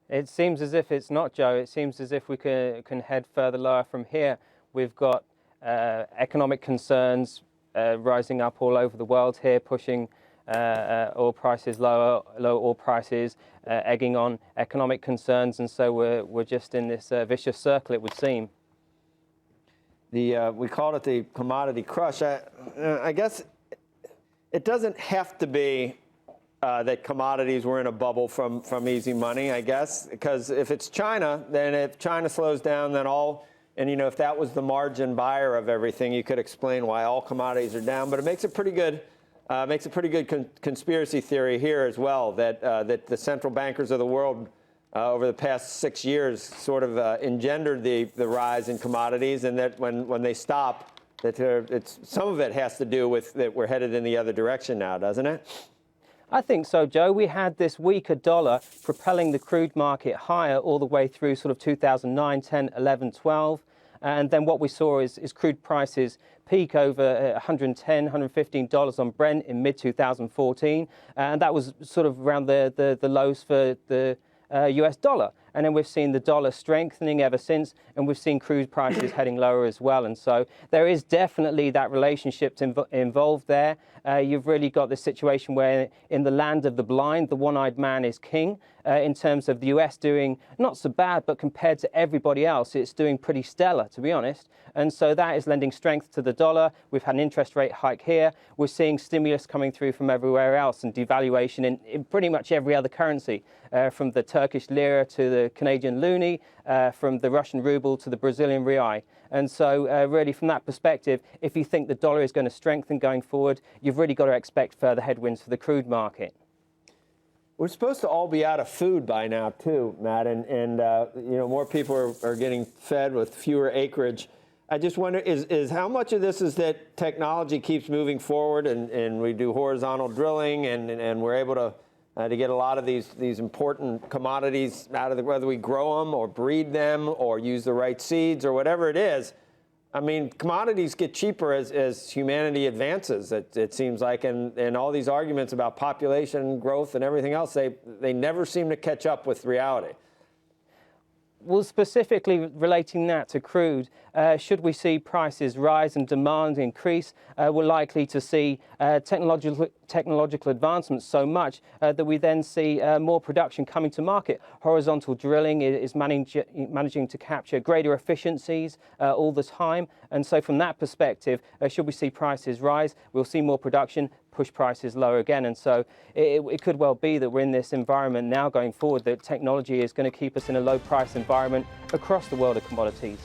It seems as if it's not, Joe. It seems as if we can head further lower from here. We've got economic concerns rising up all over the world here, pushing oil prices lower, low oil prices, egging on economic concerns, and so we're just in this vicious circle, it would seem. We called it the commodity crush. I guess it doesn't have to be that commodities were in a bubble from easy money, I guess, because if it's China, then if China slows down, then and you know, if that was the margin buyer of everything, you could explain why all commodities are down. But it makes a pretty good conspiracy theory here as well, that that the central bankers of the world over the past 6 years sort of engendered the rise in commodities, and that when they stop, that some of it has to do with that we're headed in the other direction now, doesn't it? I think so, Joe. We had this weaker dollar propelling the crude market higher all the way through sort of 2009, 10, 11, 12. And then what we saw is crude prices peak over $110, $115 on Brent in mid-2014. And that was sort of around the lows for the US dollar. And then we've seen the dollar strengthening ever since, and we've seen crude prices heading lower as well. And so there is definitely that relationship involved there. You've really got this situation where in the land of the blind, the one-eyed man is king. In terms of the US doing not so bad, but compared to everybody else, it's doing pretty stellar, to be honest. And so that is lending strength to the dollar. We've had an interest rate hike here. We're seeing stimulus coming through from everywhere else and devaluation in pretty much every other currency, from the Turkish lira to the Canadian loonie, from the Russian ruble to the Brazilian real. And so really from that perspective, if you think the dollar is going to strengthen going forward, you've really got to expect further headwinds for the crude market. We're supposed to all be out of food by now, too, Matt, and you know, more people are getting fed with fewer acreage. I just wonder, is how much of this is that technology keeps moving forward, and we do horizontal drilling, and we're able to get a lot of these important commodities out of whether we grow them or breed them or use the right seeds or whatever it is. I mean, commodities get cheaper as humanity advances, it seems like, and all these arguments about population growth and everything else, they never seem to catch up with reality. Well, specifically relating that to crude, should we see prices rise and demand increase, we're likely to see technological advancements so much that we then see more production coming to market. Horizontal drilling is managing to capture greater efficiencies all the time. And so from that perspective, should we see prices rise, we'll see more production, push prices lower again. And so it could well be that we're in this environment now going forward, that technology is going to keep us in a low price environment across the world of commodities.